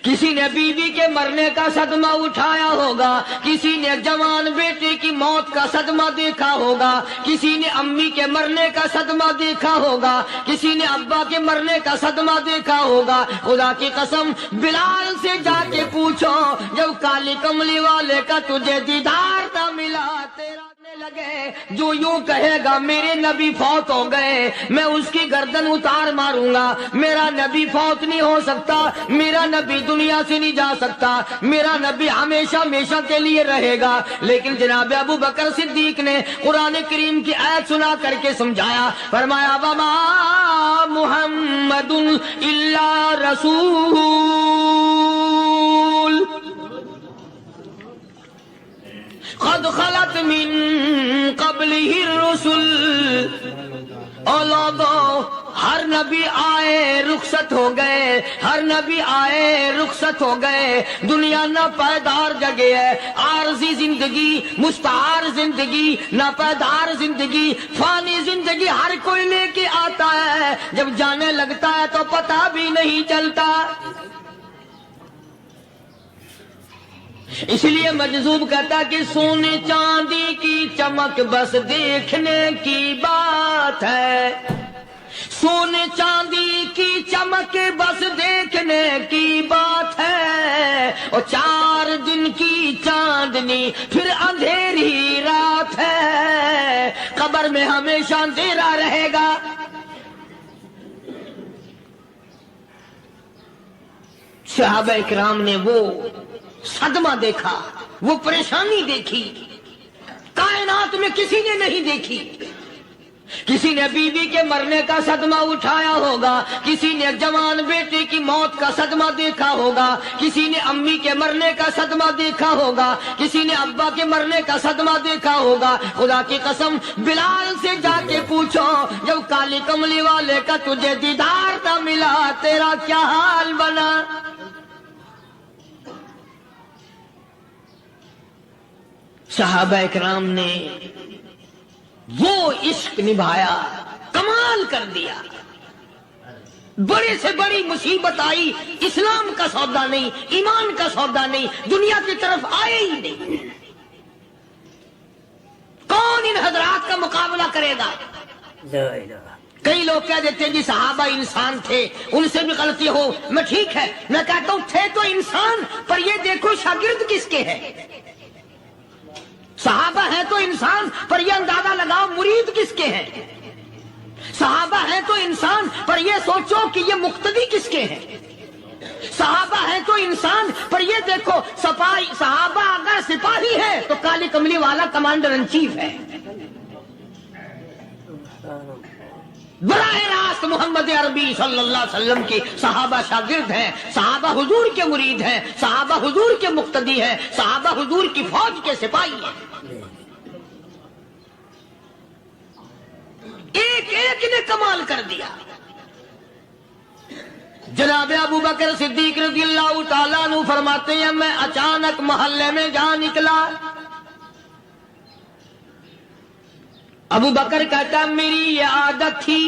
کسی نے بیوی کے مرنے کا صدمہ اٹھایا ہوگا، کسی نے جوان بیٹے کی موت کا صدمہ دیکھا ہوگا، کسی نے امی کے مرنے کا صدمہ دیکھا ہوگا، کسی نے ابا کے مرنے کا صدمہ دیکھا ہوگا۔ خدا کی قسم بلال سے جا کے پوچھو، جب کالی کملی والے کا تجھے دیدار نہ ملا، تیرا لگے جو یوں کہے گا میرے نبی فوت ہو گئے، میں اس کی گردن اتار ماروں گا۔ میرا نبی فوت نہیں ہو سکتا، میرا نبی دنیا سے نہیں جا سکتا، میرا نبی ہمیشہ ہمیشہ کے لیے رہے گا۔ لیکن جناب ابو بکر صدیق نے قرآن کریم کی آیت سنا کر کے سمجھایا، فرمایا وما محمد الا رسول قد خلت من قبلہ الرسل۔ اور لوگوں، ہر نبی آئے رخصت ہو گئے، ہر نبی آئے رخصت ہو گئے۔ دنیا ناپائیدار جگہ ہے، عارضی زندگی، مستعار زندگی، ناپائیدار زندگی، فانی زندگی ہر کوئی لے کے آتا ہے، جب جانے لگتا ہے تو پتہ بھی نہیں چلتا۔ اس لیے مجذوب کہتا کہ سونے چاندی کی چمک بس دیکھنے کی بات ہے، سونے چاندی کی چمک بس دیکھنے کی بات ہے، اور 4 دن کی چاندنی پھر اندھیری رات ہے، قبر میں ہمیشہ اندھیرا رہے گا۔ صحابہ اکرام نے وہ صدمہ دیکھا، وہ پریشانی دیکھی، کائنات میں کسی نے نہیں دیکھی۔ کسی نے بیوی کے مرنے کا صدمہ اٹھایا ہوگا، کسی نے جوان بیٹے کی موت کا صدمہ دیکھا ہوگا، کسی نے امی کے مرنے کا صدمہ دیکھا ہوگا، کسی نے ابا کے مرنے کا صدمہ دیکھا ہوگا۔ خدا کی قسم بلال سے جا کے پوچھو، جب کالی کملی والے کا تجھے دیدار نہ ملا، تیرا کیا حال بنا؟ صحابہ اکرام نے وہ عشق نبھایا، کمال کر دیا۔ بڑے سے بڑی مصیبت آئی، اسلام کا سودا نہیں، ایمان کا سودا نہیں، دنیا کی طرف آئے ہی نہیں۔ کون ان حضرات کا مقابلہ کرے گا؟ کئی لوگ کہہ دیتے ہیں جی صحابہ انسان تھے، ان سے بھی غلطی ہو، میں ٹھیک ہے، میں کہتا ہوں تھے تو انسان، پر یہ دیکھو شاگرد کس کے ہیں۔ صحابہ ہیں تو انسان، پر یہ اندازہ لگاؤ مرید کس کے ہیں۔ صحابہ ہیں تو انسان، پر یہ سوچو کہ یہ مقتدی کس کے ہیں۔ صحابہ ہیں تو انسان، پر یہ دیکھو صحابہ اگر سپاہی ہے تو کالی کملی والا کمانڈر ان چیف ہے۔ براہ راست محمد عربی صلی اللہ علیہ وسلم کی صحابہ شاگرد ہیں، صحابہ حضور کے مرید ہیں، صحابہ حضور کے مقتدی ہیں، صحابہ حضور کی فوج کے سپاہی ہیں۔ ایک ایک نے کمال کر دیا۔ جناب ابو بکر صدیق رضی اللہ تعالیٰ عنہ فرماتے ہیں میں اچانک محلے میں جا نکلا۔ ابو بکر کہتا میری یہ عادت تھی،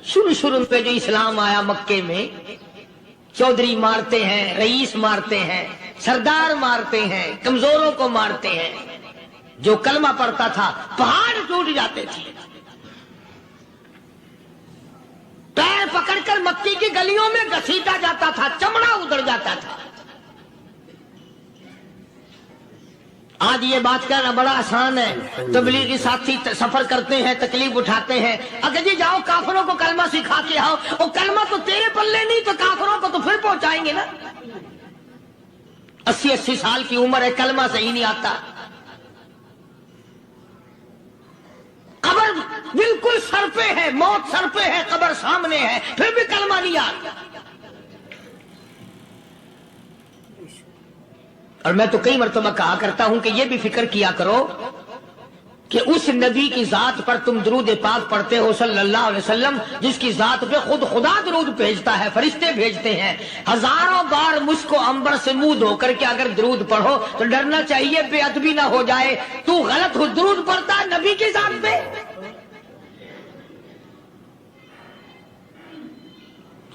شروع پہ جو اسلام آیا مکے میں، چودھری مارتے ہیں، رئیس مارتے ہیں، سردار مارتے ہیں، کمزوروں کو مارتے ہیں۔ جو کلمہ پڑھتا تھا پہاڑ ٹوٹ جاتے تھے، پیر پکڑ کر مکی کی گلیوں میں گھسیٹا جاتا تھا، چمڑا ادھر جاتا تھا۔ آج یہ بات کہنا بڑا آسان ہے، تبلیغی ساتھی سفر کرتے ہیں، تکلیف اٹھاتے ہیں، اگر جی جاؤ کافروں کو کلمہ سکھا کے آؤ، اور کلمہ تو تیرے پلے نہیں تو کافروں کو تو پھر پہنچائیں گے نا۔ 80 سال کی عمر ہے، کلمہ صحیح نہیں آتا، قبر بالکل سر پہ ہے، موت سر پہ ہے، قبر سامنے ہے، پھر بھی کلمہ نہیں آتا۔ اور میں تو کئی مرتبہ کہا کرتا ہوں کہ یہ بھی فکر کیا کرو کہ اس نبی کی ذات پر تم درود پاک پڑھتے ہو صلی اللہ علیہ وسلم، جس کی ذات پہ خود خدا درود بھیجتا ہے، فرشتے بھیجتے ہیں، ہزاروں بار مجھ کو عنبر سے منہ دھو کر کے اگر درود پڑھو تو ڈرنا چاہیے بے ادبی نہ ہو جائے، تو غلط ہو درود پڑھتا ہے نبی کی ذات پہ،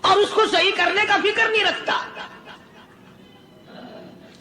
اور اس کو صحیح کرنے کا فکر نہیں رکھتا۔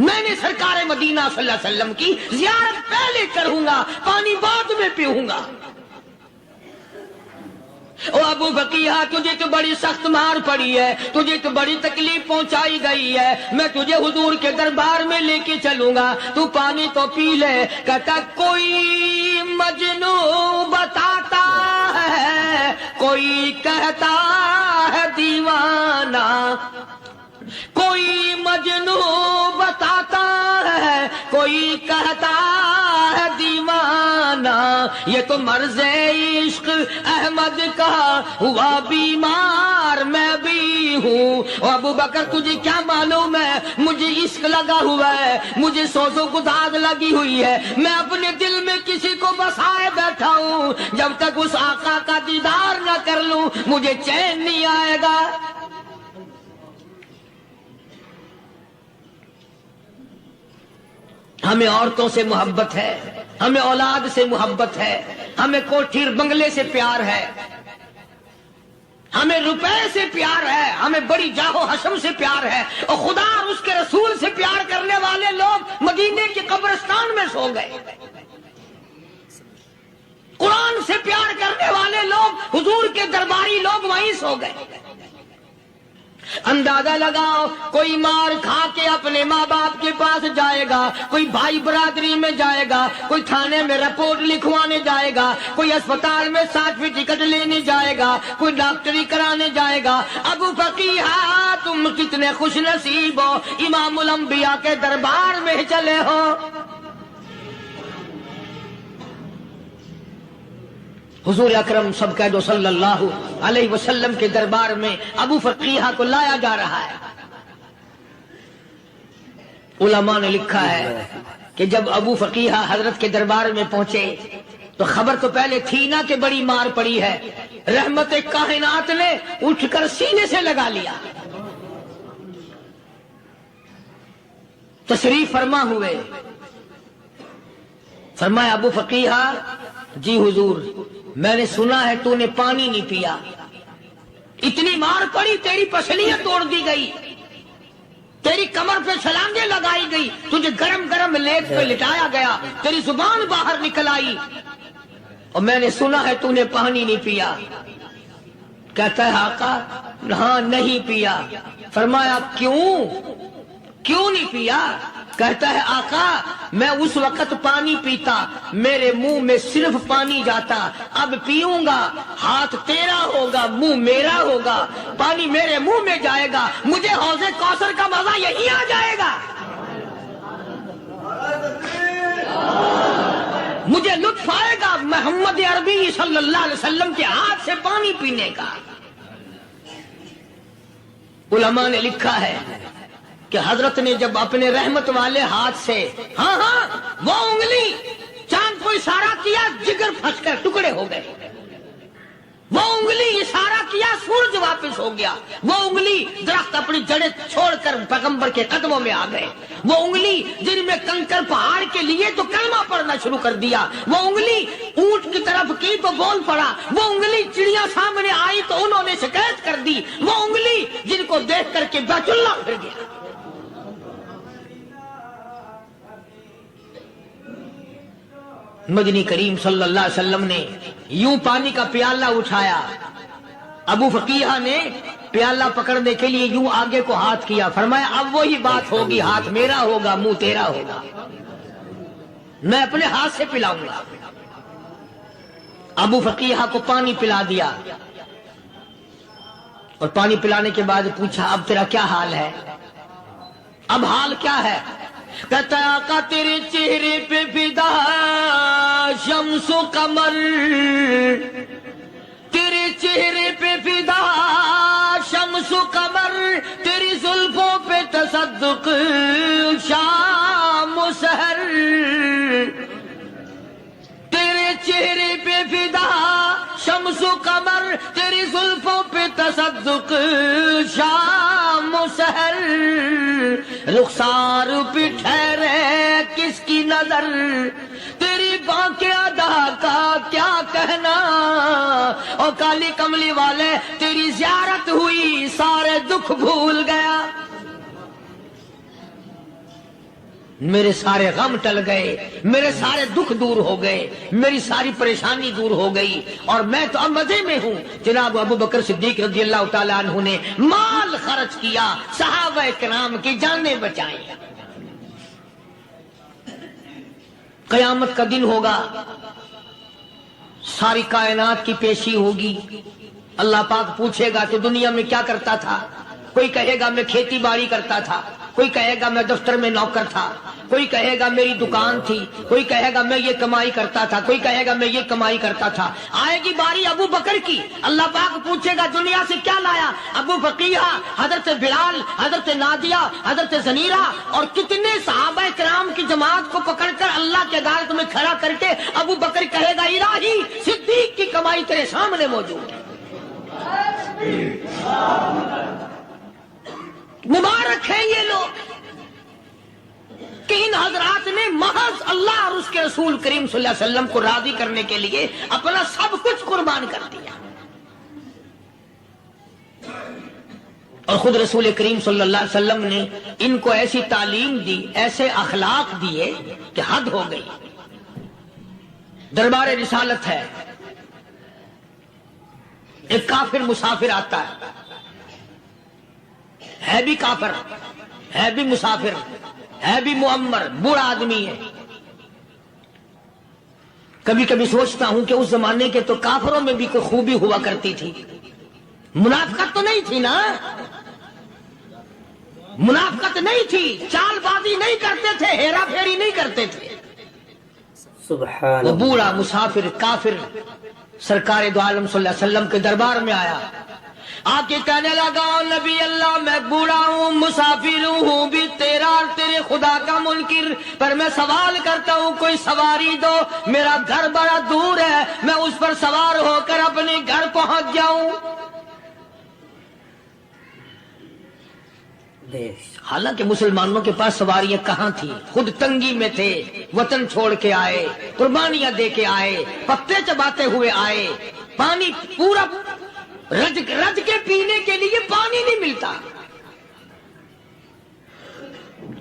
میں نے سرکار مدینہ صلی اللہ علیہ وسلم کی زیارت پہلے کروں گا، پانی بعد میں پیوں گا۔ او ابو بقیہ، تجھے تو بڑی سخت مار پڑی ہے، تجھے تو بڑی تکلیف پہنچائی گئی ہے، میں تجھے حضور کے دربار میں لے کے چلوں گا، تو پانی تو پی لے۔ کہتا کوئی مجنو بتاتا ہے، کوئی کہتا ہے دیوانہ، کوئی مجنو بتاتا ہے، کوئی کہتا ہے دیوانہ، یہ تو مرض عشق احمد کا ہوا بیمار میں بھی ہوں۔ اور ابو بکر تجھے کیا معلوم ہے، مجھے عشق لگا ہوا ہے، مجھے سوز و گداز لگی ہوئی ہے، میں اپنے دل میں کسی کو بسائے بیٹھا ہوں، جب تک اس آقا کا دیدار نہ کر لوں مجھے چین نہیں آئے گا۔ ہمیں عورتوں سے محبت ہے، ہمیں اولاد سے محبت ہے، ہمیں کوٹھی بنگلے سے پیار ہے، ہمیں روپے سے پیار ہے، ہمیں بڑی جاہ و حشم سے پیار ہے، اور خدا اور اس کے رسول سے پیار کرنے والے لوگ مدینے کے قبرستان میں سو گئے، قرآن سے پیار کرنے والے لوگ حضور کے درباری لوگ وہیں سو گئے۔ اندازہ لگاؤ، کوئی مار کھا کے اپنے ماں باپ کے پاس جائے گا، کوئی بھائی برادری میں جائے گا، کوئی تھانے میں رپورٹ لکھوانے جائے گا، کوئی اسپتال میں سرٹیفکیٹ لینے جائے گا، کوئی ڈاکٹری کرانے جائے گا۔ ابو فقیہ تم کتنے خوش نصیب ہو، امام الانبیاء کے دربار میں چلے ہو۔ حضور اکرم سب کہہ دو صلی اللہ علیہ وسلم کے دربار میں ابو فقیہ کو لایا جا رہا ہے۔ علماء نے لکھا ہے کہ جب ابو فقیہ حضرت کے دربار میں پہنچے تو خبر تو پہلے تھی نا کہ بڑی مار پڑی ہے، رحمت کائنات نے اٹھ کر سینے سے لگا لیا، تشریف فرما ہوئے، فرمایا ابو فقیہ جی حضور، میں نے سنا ہے تو نے پانی نہیں پیا، اتنی مار پڑی تیری پسلیاں توڑ دی گئی، تیری کمر پہ چھلانگیں لگائی گئی، تجھے گرم گرم لیپ پہ لٹایا گیا، تیری زبان باہر نکل آئی، اور میں نے سنا ہے تو نے پانی نہیں پیا۔ کہتا ہے آقا ہاں نہیں پیا۔ فرمایا کیوں نہیں پیا؟ کہتا ہے آقا میں اس وقت پانی پیتا میرے منہ میں صرف پانی جاتا، اب پیوں گا ہاتھ تیرا ہوگا منہ میرا ہوگا، پانی میرے منہ میں جائے گا، مجھے حوض کوثر کا مزہ یہی آ جائے گا، مجھے لطف آئے گا محمد عربی صلی اللہ علیہ وسلم کے ہاتھ سے پانی پینے کا۔ علماء نے لکھا ہے کہ حضرت نے جب اپنے رحمت والے ہاتھ سے وہ انگلی چاند کو اشارہ کیا، جگر پھنس کر ٹکڑے ہو گئے، وہ انگلی اشارہ کیا سورج واپس ہو گیا، وہ انگلی درخت اپنی جڑیں چھوڑ کر پیغمبر کے قدموں میں آ گئے، وہ انگلی جن میں کنکر پہاڑ کے لیے تو کلمہ پڑھنا شروع کر دیا، وہ انگلی اونٹ کی طرف کی تو بول پڑا، وہ انگلی چڑیاں سامنے آئی تو انہوں نے شکایت کر دی، وہ انگلی جن کو دیکھ کر کے بیت اللہ پھر گیا۔ مدنی کریم صلی اللہ علیہ وسلم نے یوں پانی کا پیالہ اٹھایا، ابو فقیہ نے پیالہ پکڑنے کے لیے یوں آگے کو ہاتھ کیا، فرمایا اب وہی بات ہوگی، ہاتھ میرا ہوگا منہ تیرا ہوگا، میں اپنے ہاتھ سے پلاؤں گا۔ ابو فقیہ کو پانی پلا دیا، اور پانی پلانے کے بعد پوچھا اب تیرا کیا حال ہے، اب حال کیا ہے؟ کہتا آقا تیرے چہرے پہ فدا شمس و قمر، تیرے چہرے پہ فدا شمس و قمر، تیری زلفوں پہ تصدق شام و سحر، تیرے چہرے پہ فدا شمس و قمر، تیری زلفوں پہ تصدق شام و سحر، رخسار پہ ٹھہرے کس کی نظر، تیری باقی ادا کا کیا کہنا، اور کالی کملی والے تیری زیارت ہوئی سارے دکھ بھول گیا۔ میرے سارے غم ٹل گئے، میرے سارے دکھ دور ہو گئے، میری ساری پریشانی دور ہو گئی، اور میں تو اب مزے میں ہوں۔ جناب ابو بکر صدیق رضی اللہ تعالیٰ عنہ نے مال خرچ کیا، صحابہ کرام کی جانیں بچائیں۔ قیامت کا دن ہوگا، ساری کائنات کی پیشی ہوگی، اللہ پاک پوچھے گا کہ دنیا میں کیا کرتا تھا؟ کوئی کہے گا میں کھیتی باڑی کرتا تھا، کوئی کہے گا میں دفتر میں نوکر تھا، کوئی کہے گا میری دکان تھی، کوئی کہے گا میں یہ کمائی کرتا تھا، کوئی کہے گا میں یہ کمائی کرتا تھا۔ آئے گی باری ابو بکر کی، اللہ پاک پوچھے گا دنیا سے کیا لایا؟ ابو بقیہ، حضرت بلال، حضرت نادیہ، حضرت زنیرہ اور کتنے صحابہ کرام کی جماعت کو پکڑ کر اللہ کے عدالت میں کھڑا کر کے ابو بکر کہے گا الہی صدیق کی کمائی تیرے سامنے موجود ہے۔ مبارک ہیں یہ لوگ کہ ان حضرات نے محض اللہ اور اس کے رسول کریم صلی اللہ علیہ وسلم کو راضی کرنے کے لیے اپنا سب کچھ قربان کر دیا، اور خود رسول کریم صلی اللہ علیہ وسلم نے ان کو ایسی تعلیم دی، ایسے اخلاق دیے کہ حد ہو گئی۔ دربار رسالت ہے، ایک کافر مسافر آتا ہے بھی کافر، ہے بھی مسافر، ہے بھی معمر، بوڑھا آدمی ہے۔ کبھی کبھی سوچتا ہوں کہ اس زمانے کے تو کافروں میں بھی کوئی خوبی ہوا کرتی تھی، منافقت تو نہیں تھی نا، منافقت نہیں تھی، چال بازی نہیں کرتے تھے، ہیرا پھیری نہیں کرتے تھے۔ سبحان وہ بوڑھا مسافر کافر سرکار دو عالم صلی اللہ علیہ وسلم کے دربار میں آیا، آ کے کہنے لگا نبی اللہ میں بوڑھا ہوں، مسافر ہوں بھی تیرا اور تیرے خدا کا منکر، پر میں سوال کرتا ہوں کوئی سواری دو، میرا گھر بڑا دور ہے، میں اس پر سوار ہو کر اپنے گھر پہنچ جاؤں۔ حالانکہ مسلمانوں کے پاس سواریاں کہاں تھی، خود تنگی میں تھے، وطن چھوڑ کے آئے، قربانیاں دے کے آئے، پتے چباتے ہوئے آئے، پانی پورا رج کے پینے کے لیے پانی نہیں ملتا،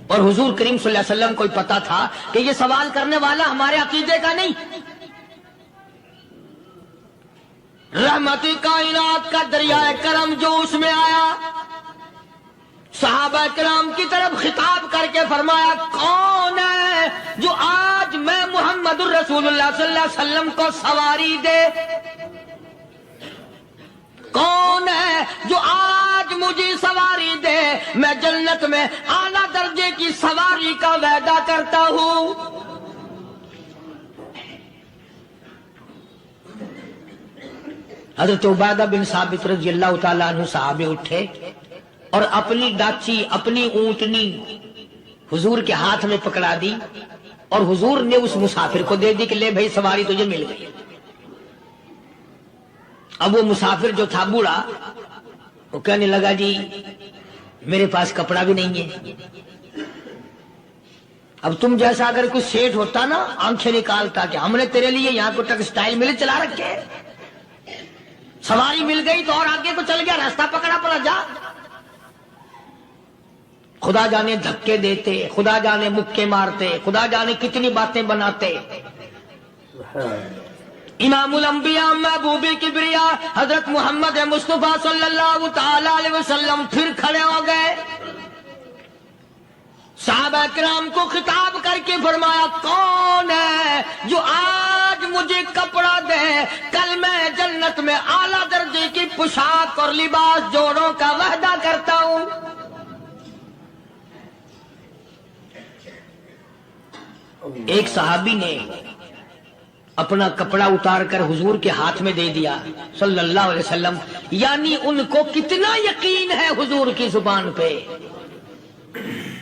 اور حضور کریم صلی اللہ علیہ وسلم کو پتا تھا کہ یہ سوال کرنے والا ہمارے عقیدے کا نہیں، رحمت کائنات کا دریائے کرم جو اس میں آیا، صحابہ کرام کی طرف خطاب کر کے فرمایا کون ہے جو آج میں محمد الرسول اللہ صلی اللہ علیہ وسلم کو سواری دے؟ کون ہے جو آج مجھے سواری دے؟ میں جنت میں اعلیٰ درجے کی سواری کا وعدہ کرتا ہوں۔ حضرت عبادہ بن ثابت رضی اللہ تعالیٰ عنہ صحابے اٹھے اور اپنی ڈاچی، اپنی اونٹنی حضور کے ہاتھ میں پکڑا دی، اور حضور نے اس مسافر کو دے دی کہ لے بھائی سواری تجھے مل گئی۔ اب وہ مسافر جو تھا بوڑھا، وہ کہنے لگا جی میرے پاس کپڑا بھی نہیں ہے۔ اب تم جیسا اگر کوئی سیٹ ہوتا نا، آنکھیں نکالتا کہ ہم نے تیرے لیے یہاں کو ٹیکسٹائل مل چلا رکھے، سواری مل گئی تو اور آگے کو چل گیا، راستہ پکڑا پڑا جا۔ خدا جانے دھکے دیتے، خدا جانے مکے مارتے، خدا جانے کتنی باتیں بناتے۔ امام الانبیاء محبوب کبریا حضرت محمد مصطفیٰ صلی اللہ تعالی علیہ وسلم پھر کھڑے ہو گئے، صحابہ کرام کو خطاب کر کے فرمایا کون ہے جو آج مجھے کپڑا دے، کل میں جنت میں اعلیٰ درجے کی پوشاک اور لباس جوڑوں کا وعدہ کرتا ہوں۔ ایک صحابی نے اپنا کپڑا اتار کر حضور کے ہاتھ میں دے دیا صلی اللہ علیہ وسلم، یعنی ان کو کتنا یقین ہے حضور کی زبان پہ۔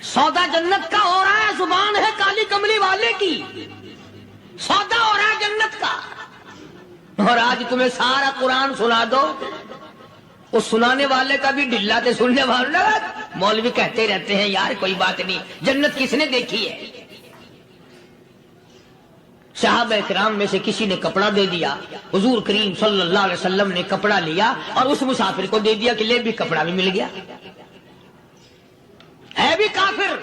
سودا جنت کا ہو رہا ہے، زبان ہے کالی کملی والے کی، سودا ہو رہا ہے جنت کا۔ اور آج تمہیں سارا قرآن سنا دو، اس سنانے والے کا بھی ڈھلا تے سننے والا، مولوی کہتے رہتے ہیں یار کوئی بات نہیں، جنت کس نے دیکھی ہے؟ صحابہ کرام میں سے کسی نے کپڑا دے دیا، حضور کریم صلی اللہ علیہ وسلم نے کپڑا لیا اور اس مسافر کو دے دیا کہ لے بھی کپڑا بھی مل گیا، ہے بھی کافر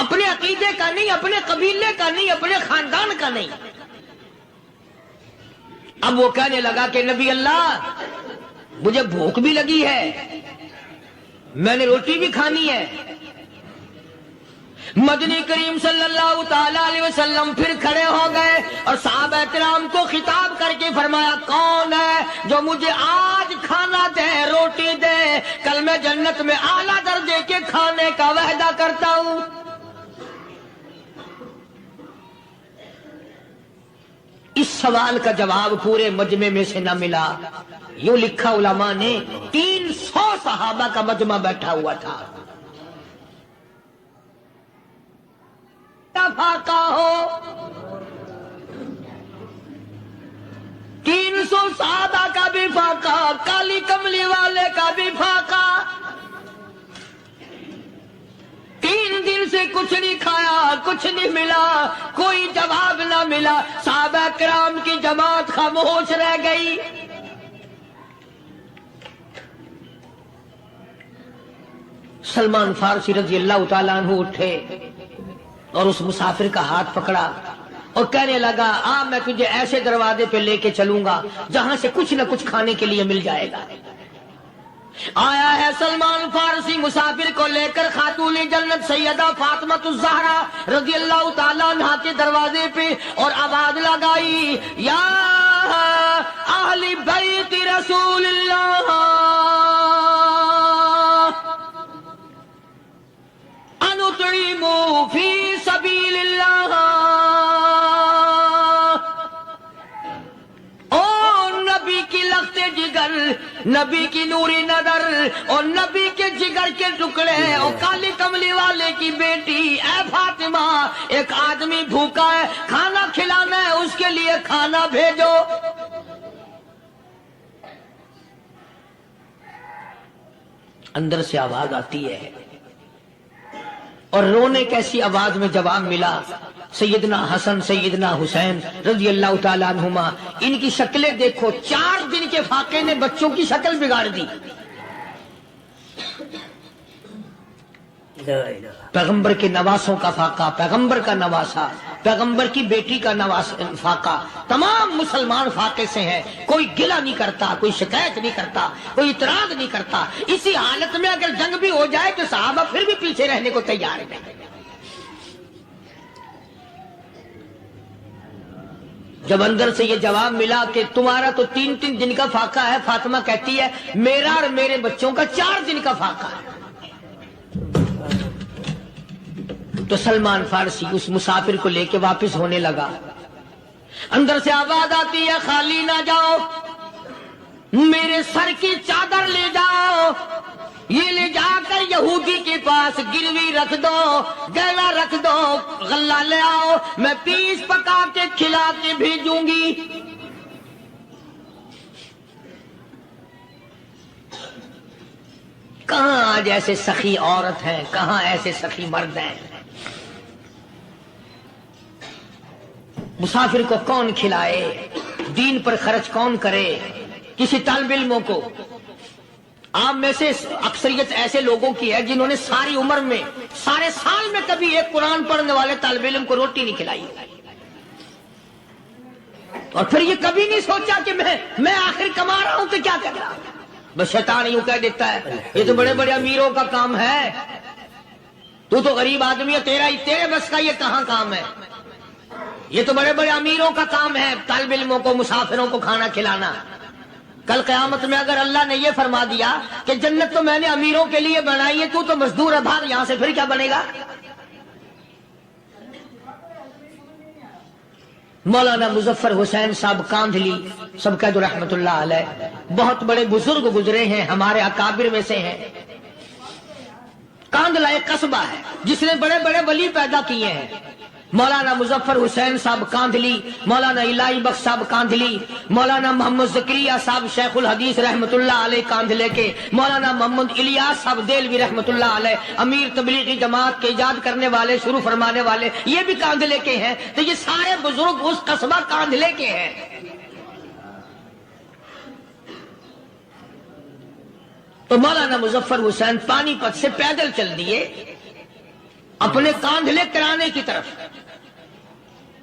اپنے عقیدے کا نہیں، اپنے قبیلے کا نہیں، اپنے خاندان کا نہیں۔ اب وہ کہنے لگا کہ نبی اللہ مجھے بھوک بھی لگی ہے، میں نے روٹی بھی کھانی ہے۔ مدنی کریم صلی اللہ تعالی علیہ وسلم پھر کھڑے ہو گئے اور صحابہ کرام کو خطاب کر کے فرمایا، کون ہے جو مجھے آج کھانا دے، روٹی دے، کل میں جنت میں اعلیٰ درجے کے کھانے کا وعدہ کرتا ہوں۔ اس سوال کا جواب پورے مجمع میں سے نہ ملا۔ یوں لکھا علماء نے، 300 صحابہ کا مجمع بیٹھا ہوا تھا۔ فاقہ ہو، 300 صحابہ کا بھی فاقہ، کالی کملی والے کا بھی فاقہ۔ 3 دن سے کچھ نہیں کھایا، کچھ نہیں ملا، کوئی جواب نہ ملا۔ صحابہ کرام کی جماعت خاموش رہ گئی۔ سلمان فارسی رضی اللہ تعالیٰ عنہ اٹھے اور اس مسافر کا ہاتھ پکڑا اور کہنے لگا، میں تجھے ایسے دروازے پہ لے کے چلوں گا جہاں سے کچھ نہ کچھ کھانے کے لیے مل جائے گا۔ آیا ہے سلمان فارسی مسافر کو لے کر خاتون جنت سیدہ فاطمہ الزہرا رضی اللہ تعالیٰ عنہا کے دروازے پہ اور آواز لگائی، یا اہل بیت رسول اللہ انطعموا فی سبیل اللہ۔ نبی کی لخت جگر، نبی کی نوری نظر اور نبی کے جگر کے ٹکڑے اور کالی کملی والے کی بیٹی، اے فاطمہ ایک آدمی بھوکا ہے، کھانا کھلانا ہے، اس کے لیے کھانا بھیجو۔ اندر سے آواز آتی ہے اور رونے کیسی آواز میں جواب ملا، سیدنا حسن سیدنا حسین رضی اللہ تعالیٰ عنہما، ان کی شکلیں دیکھو، 4 دن کے فاقے نے بچوں کی شکل بگاڑ دی۔ پیغمبر کے نواسوں کا فاقہ، پیغمبر کا نواسا، پیغمبر کی بیٹی کا فاقہ، تمام مسلمان فاقے سے ہیں، کوئی گلہ نہیں کرتا، کوئی شکایت نہیں کرتا، کوئی اعتراض نہیں کرتا۔ اسی حالت میں اگر جنگ بھی ہو جائے تو صحابہ پھر بھی پیچھے رہنے کو تیار ہیں۔ جب اندر سے یہ جواب ملا کہ تمہارا تو 3 دن کا فاقہ ہے، فاطمہ کہتی ہے میرا اور میرے بچوں کا 4 دن کا فاقہ ہے، تو سلمان فارسی اس مسافر کو لے کے واپس ہونے لگا۔ اندر سے آواز آتی ہے، خالی نہ جاؤ، میرے سر کی چادر لے جاؤ، یہ لے جا کر یہودی کے پاس گروی رکھ دو، گہنا رکھ دو، غلہ لے آؤ، میں پیس پکا کے کھلا کے بھیجوں گی۔ کہاں آج ایسے سخی عورت ہیں، کہاں ایسے سخی مرد ہیں؟ مسافر کو کون کھلائے، دین پر خرچ کون کرے؟ کسی طالب علموں کو، آپ میں سے اکثریت ایسے لوگوں کی ہے جنہوں نے ساری عمر میں، سارے سال میں کبھی ایک قرآن پڑھنے والے طالب علم کو روٹی نہیں کھلائی، اور پھر یہ کبھی نہیں سوچا کہ میں آخر کما رہا ہوں تو کیا کر رہا ہوں۔ بس شیطان یوں کہہ دیتا ہے یہ تو بڑے بڑے امیروں کا کام ہے، تو غریب آدمی ہے، تیرے بس کا یہ کہاں کام ہے؟ یہ تو بڑے بڑے امیروں کا کام ہے طالب علموں کو، مسافروں کو کھانا کھلانا۔ کل قیامت میں اگر اللہ نے یہ فرما دیا کہ جنت تو میں نے امیروں کے لیے بنائی ہے، تو مزدور ہے، بھاگ یہاں سے، پھر کیا بنے گا؟ مولانا مظفر حسین صاحب کاندھلی سب کہہ دو رحمت اللہ علیہ، بہت بڑے بزرگ گزرے ہیں، ہمارے اکابر میں سے ہیں۔ کاندھلا ایک قصبہ ہے جس نے بڑے بڑے ولی پیدا کیے ہیں۔ مولانا مظفر حسین صاحب کاندھلی، مولانا الہی بخش صاحب کاندھلی، مولانا محمد زکریا صاحب شیخ الحدیث رحمت اللہ علیہ کاندھلے کے، مولانا محمد الیاس صاحب دہلوی رحمت اللہ علیہ امیر تبلیغی جماعت کے ایجاد کرنے والے، شروع فرمانے والے، یہ بھی کاندھلے کے ہیں۔ تو یہ سارے بزرگ اس قصبہ کاندھلے کے ہیں۔ تو مولانا مظفر حسین پانی پت سے پیدل چل دیے اپنے کاندھلے کرانے کی طرف۔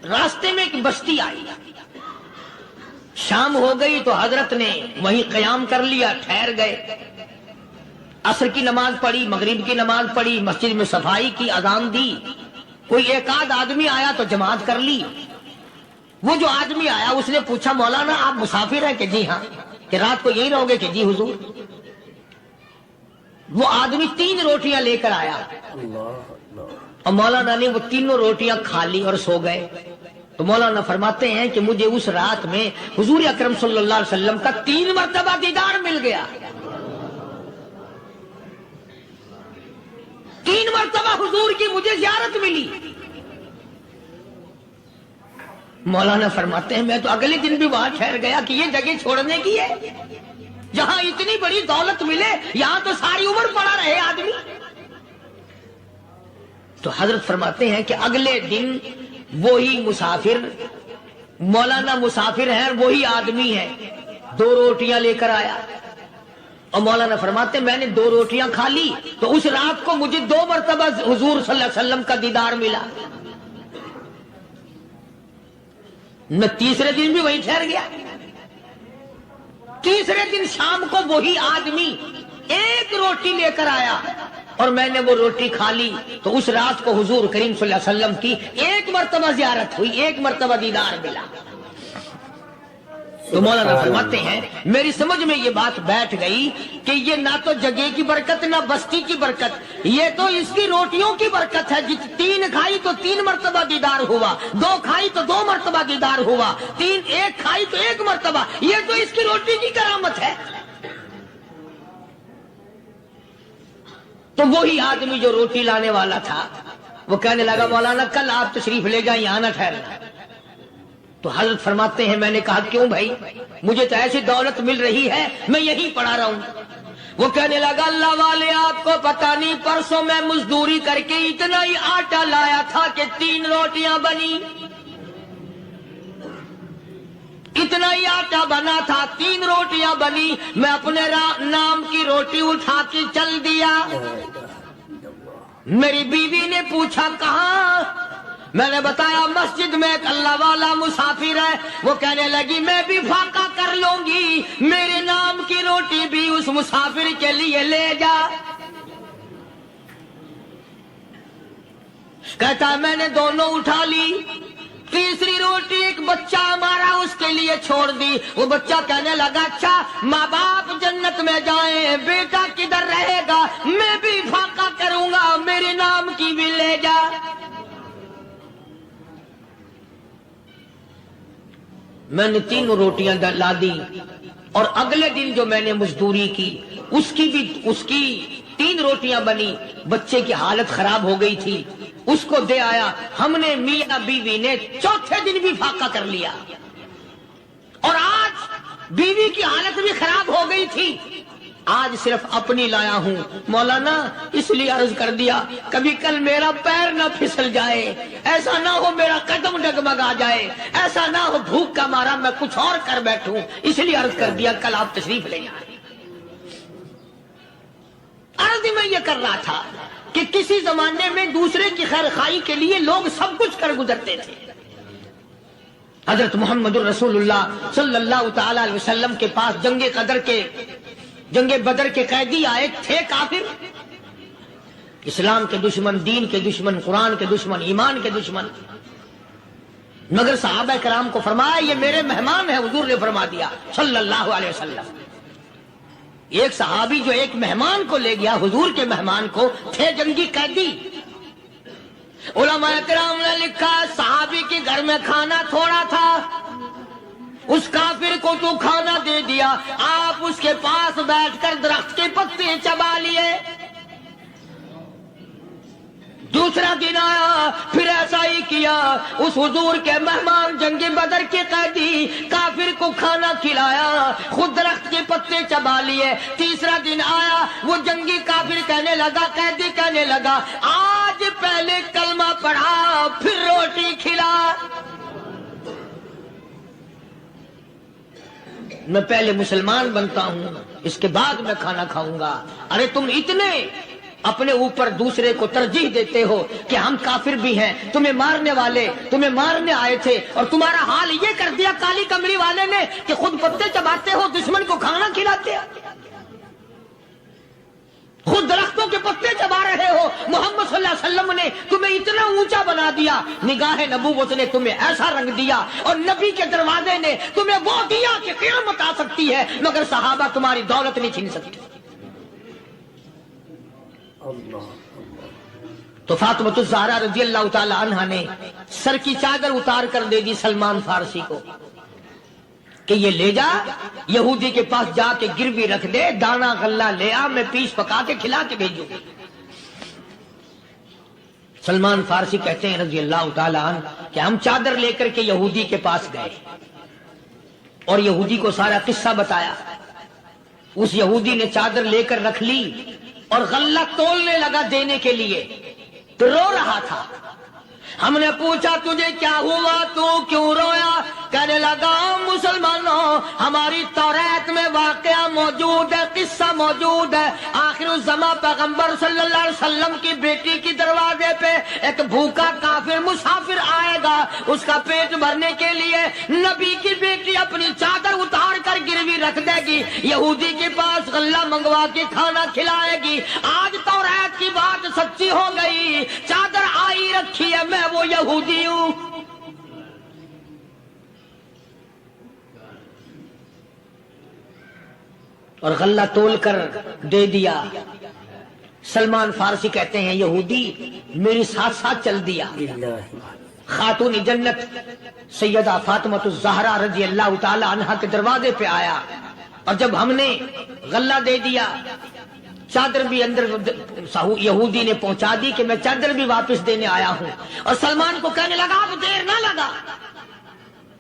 راستے میں ایک بستی آئی، شام ہو گئی تو حضرت نے وہیں قیام کر لیا، ٹھہر گئے۔ عصر کی نماز پڑھی، مغرب کی نماز پڑھی، مسجد میں صفائی کی، اذان دی۔ کوئی ایک آدھ آدمی آیا تو جماعت کر لی۔ وہ جو آدمی آیا اس نے پوچھا مولانا آپ مسافر ہیں؟ کہ جی ہاں۔ کہ رات کو یہی رہو گے؟ کہ جی حضور۔ وہ آدمی 3 روٹیاں لے کر آیا اور مولانا نے وہ تینوں روٹیاں کھا لی اور سو گئے۔ تو مولانا فرماتے ہیں کہ مجھے اس رات میں حضور اکرم صلی اللہ علیہ وسلم کا 3 مرتبہ دیدار مل گیا۔ 3 مرتبہ حضور کی مجھے زیارت ملی۔ مولانا فرماتے ہیں میں تو اگلے دن بھی وہاں ٹھہر گیا کہ یہ جگہ چھوڑنے کی ہے، جہاں اتنی بڑی دولت ملے یہاں تو ساری عمر پڑا رہے آدمی۔ تو حضرت فرماتے ہیں کہ اگلے دن وہی مسافر، مولانا مسافر ہیں، وہی آدمی ہے، 2 روٹیاں لے کر آیا اور مولانا فرماتے ہیں میں نے 2 روٹیاں کھا لی تو اس رات کو مجھے 2 مرتبہ حضور صلی اللہ علیہ وسلم کا دیدار ملا۔ میں تیسرے دن بھی وہیں ٹھہر گیا۔ تیسرے دن شام کو وہی آدمی 1 روٹی لے کر آیا اور میں نے وہ روٹی کھا لی تو اس رات کو حضور کریم صلی اللہ علیہ وسلم کی 1 مرتبہ زیارت ہوئی، 1 مرتبہ دیدار ملا۔ تو مولانا فرماتے ہیں میری سمجھ میں یہ بات بیٹھ گئی کہ یہ نہ تو جگہ کی برکت نہ بستی کی برکت، یہ تو اس کی روٹیوں کی برکت ہے۔ 3 کھائی تو 3 مرتبہ دیدار ہوا، 2 کھائی تو 2 مرتبہ دیدار ہوا، 1 کھائی تو 1 مرتبہ، یہ تو اس کی روٹی کی کرامت ہے۔ تو وہی آدمی جو روٹی لانے والا تھا وہ کہنے لگا مولانا کل آپ تشریف لے جائیں، یہاں نہ ٹھہرنا۔ تو حضرت فرماتے ہیں میں نے کہا کیوں بھائی؟ مجھے تو ایسی دولت مل رہی ہے میں یہیں پڑا رہا ہوں۔ وہ کہنے لگا اللہ والے آپ کو پتہ نہیں پرسوں میں مزدوری کر کے اتنا ہی آٹا لایا تھا کہ 3 روٹیاں بنی، اتنا ہی آٹا بنا تھا 3 روٹیاں بنی، میں اپنے نام کی روٹی اٹھا کے چل دیا۔ میری بیوی نے پوچھا کہاں؟ میں نے بتایا مسجد میں ایک اللہ والا مسافر ہے۔ وہ کہنے لگی میں بھی فاقہ کر لوں گی، میرے نام کی روٹی بھی اس مسافر کے لیے لے جا۔ کہتا میں نے دونوں اٹھا لی، تیسری روٹی ایک بچہ ہمارا اس کے لیے چھوڑ دی۔ وہ بچہ کہنے لگا اچھا ماں باپ جنت میں جائیں، بیٹا کدھر رہے گا؟ میں بھی فاقہ کروں گا، میرے نام کی بھی لے جا۔ میں نے 3 روٹیاں لا دی اور اگلے دن جو میں نے مزدوری کی اس کی 3 روٹیاں بنی۔ بچے کی حالت خراب ہو گئی تھی، اس کو دے آیا۔ ہم نے میاں بیوی نے چوتھے دن بھی فاقہ کر لیا اور آج بیوی کی حالت بھی خراب ہو گئی تھی، آج صرف اپنی لایا ہوں۔ مولانا اس لیے عرض کر دیا کبھی کل میرا پیر نہ پھسل جائے، ایسا نہ ہو میرا قدم ڈگمگا جائے، ایسا نہ ہو بھوک کا مارا میں کچھ اور کر بیٹھوں، اس لیے عرض کر دیا کل آپ تشریف لے آئیں۔ عرض میں یہ کر رہا تھا کہ کسی زمانے میں دوسرے کی خیر خواہی کے لیے لوگ سب کچھ کر گزرتے تھے۔ حضرت محمد الرسول اللہ صلی اللہ تعالی علیہ وسلم کے پاس جنگ بدر کے قیدی آئے تھے، کافر، اسلام کے دشمن، دین کے دشمن، قرآن کے دشمن، ایمان کے دشمن، مگر صحابہ کرام کو فرمایا یہ میرے مہمان ہیں، حضور نے فرما دیا صلی اللہ علیہ وسلم۔ ایک صحابی جو ایک مہمان کو لے گیا، حضور کے مہمان کو، تھے جنگی قیدی۔ علماء کرام نے لکھا صحابی کے گھر میں کھانا تھوڑا تھا، اس کافر کو تو کھانا دے دیا، آپ اس کے پاس بیٹھ کر درخت کے پتے چبا لیے۔ دوسرا دن آیا پھر ایسا ہی کیا، اس حضور کے مہمان جنگ بدر کے قیدی کافر کو کھانا کھلایا، خود درخت کے پتے چبا لیے۔ تیسرا دن آیا وہ جنگی کافر کہنے لگا، قیدی کہنے لگا آج پہلے کلمہ پڑھا پھر روٹی کھلا، میں پہلے مسلمان بنتا ہوں اس کے بعد میں کھانا کھاؤں گا۔ ارے تم اتنے اپنے اوپر دوسرے کو ترجیح دیتے ہو کہ ہم کافر بھی ہیں، تمہیں مارنے والے تمہیں مارنے آئے تھے، اور تمہارا حال یہ کر دیا کالی کمری والے نے کہ خود پتے چباتے ہو، دشمن کو کھانا کھلاتے ہو، خود درختوں کے پتے چبا رہے ہو۔ محمد صلی اللہ علیہ وسلم نے تمہیں اتنا اونچا بنا دیا، نگاہ نبوت نے تمہیں ایسا رنگ دیا، اور نبی کے دروازے نے تمہیں وہ دیا کہ قیامت آ سکتی ہے، مگر صحابہ تمہاری دولت نہیں چھین سکتے۔ تو فاطمہ الزہرا رضی اللہ تعالی عنہا نے سر کی چادر اتار کر دے دی سلمان فارسی کو کہ یہ لے جا، یہودی کے پاس جا کے گروی رکھ دے، دانا غلہ لے آ، میں پیس پکا کے کھلا کے بھیجوں۔ سلمان فارسی کہتے ہیں رضی اللہ تعالی عنہ کہ ہم چادر لے کر کے یہودی کے پاس گئے اور یہودی کو سارا قصہ بتایا۔ اس یہودی نے چادر لے کر رکھ لی اور غلہ تولنے لگا دینے کے لیے، تو رو رہا تھا۔ ہم نے پوچھا تجھے کیا ہوا، تو کیوں رویا؟ کہنے لگا مسلمانوں، ہماری توریت میں واقعہ موجود ہے، قصہ موجود ہے، آخر الزمان پیغمبر صلی اللہ علیہ وسلم کی بیٹی کی دروازے پہ ایک بھوکا کافر مسافر آئے گا، اس کا پیٹ بھرنے کے لیے نبی کی بیٹی اپنی چادر اتار کر گروی رکھ دے گی، یہودی کے پاس غلہ منگوا کے کھانا کھلائے گی۔ آج توریت کی بات سچی ہو گئی، چادر آئی رکھی ہے، میں وہ یہودی ہوں۔ اور غلہ تول کر دے دیا۔ سلمان فارسی کہتے ہیں یہودی میری ساتھ ساتھ چل دیا۔ خاتون جنت سیدہ فاطمہ الزہرا رضی اللہ تعالی عنہا کے دروازے پہ آیا، اور جب ہم نے غلہ دے دیا، چادر بھی اندر یہودی نے پہنچا دی کہ میں چادر بھی واپس دینے آیا ہوں، اور سلمان کو کہنے لگا اب دیر نہ لگا،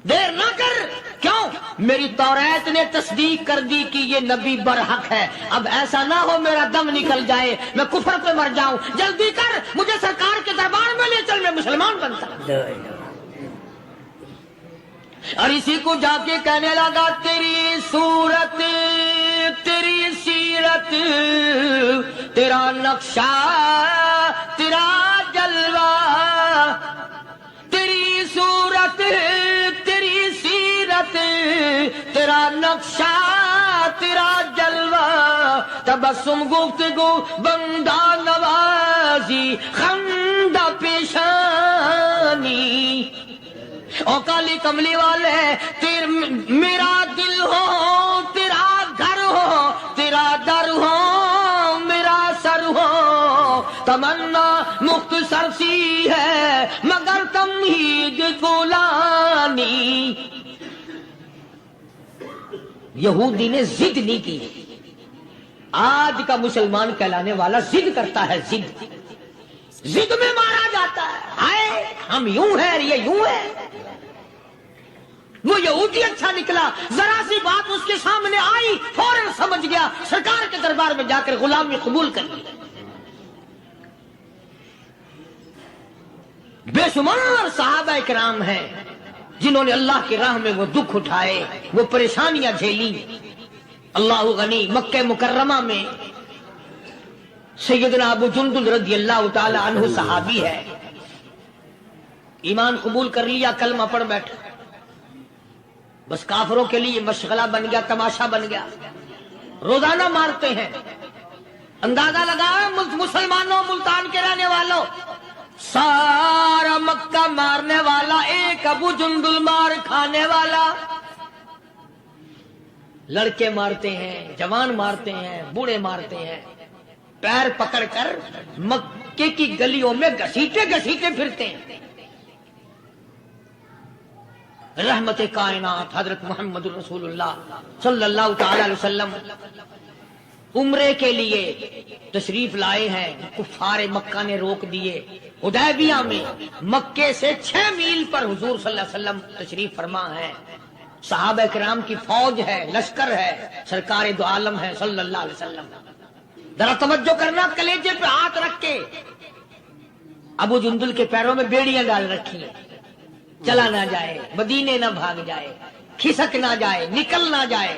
دیر نہ کر، کیوں؟ میری توریت نے تصدیق کر دی کہ یہ نبی برحق ہے، اب ایسا نہ ہو میرا دم نکل جائے، میں کفر پہ مر جاؤں، جلدی کر، مجھے سرکار کے دربار میں لے چل، میں مسلمان بنتا۔ اور اسی کو جا کے کہنے لگا تیری صورت، تیری سیرت، تیرا نقشہ، تیرا جلوہ، تیری صورت، تیری سیرت، تیرا نقشہ، تیرا جلوہ، تبسم گفتگو بندہ نوازی، خندہ پیشانی، او کالی کملی والے میرا دل ہو، تیرا گھر ہو، تیرا در ہو، میرا سر ہو، تمنا مختصر سی ہے مگر تمہید گولانی۔ یہودی نے ضد نہیں کی، آج کا مسلمان کہلانے والا ضد کرتا ہے، ضد میں مارا جاتا ہے، ہائے ہم یوں ہیں، یہ یوں ہے۔ وہ یہودی اچھا نکلا، ذرا سی بات اس کے سامنے آئی فوراً سمجھ گیا، سرکار کے دربار میں جا کر غلامی قبول کر لی۔ بے شمار صحابہ کرام ہیں جنہوں نے اللہ کی راہ میں وہ دکھ اٹھائے، وہ پریشانیاں جھیلی۔ اللہ غنی، مکہ مکرمہ میں سیدنا ابو جندل رضی اللہ تعالی عنہ صحابی ہے، ایمان قبول کر لیا، کلمہ پڑھ بیٹھا، بس کافروں کے لیے مشغلہ بن گیا، تماشا بن گیا، روزانہ مارتے ہیں۔ اندازہ لگاؤ مسلمانوں، ملتان کے رہنے والوں، سارا مکہ مارنے والا ایک ابو جندل مار کھانے والا۔ لڑکے مارتے ہیں، جوان مارتے ہیں، بوڑھے مارتے ہیں، پیر پکڑ کر مکے کی گلیوں میں گھسیٹے گھسیٹے پھرتے ہیں۔ رحمت کائنات حضرت محمد رسول اللہ صلی اللہ تعالی علیہ وسلم عمرے کے لیے تشریف لائے ہیں، کفار مکہ نے روک دیے۔ حدیبیہ میں مکے سے 6 میل پر حضور صلی اللہ علیہ وسلم تشریف فرما ہے، صحابہ کرام کی فوج ہے، لشکر ہے، سرکار دو عالم ہے صلی اللہ علیہ وسلم۔ ذرا توجہ کرنا، کلیجے پہ ہاتھ رکھ کے ابو جندل کے پیروں میں بیڑیاں ڈال رکھی ہیں، چلا نہ جائے، مدینے نہ بھاگ جائے، کھسک نہ جائے، نکل نہ جائے۔